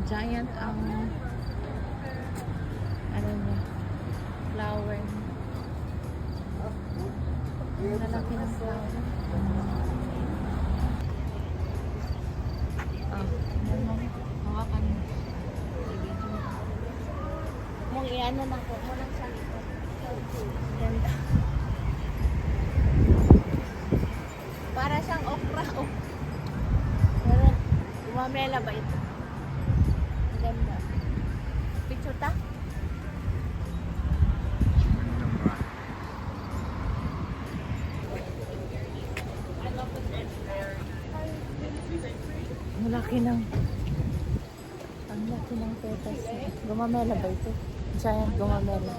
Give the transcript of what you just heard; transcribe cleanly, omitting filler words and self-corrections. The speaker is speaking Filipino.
giant ang ano niya, flower. Ang lalaki ng flower. Hawakan mo. Mong iano na ko, mo lang sa likod. Ganda. Para siyang okra. Oh. Pero, umamela ba ito? Ganda. Picture ta? Ang laki ng petas. Gumamela ba ito? Giant gumamela.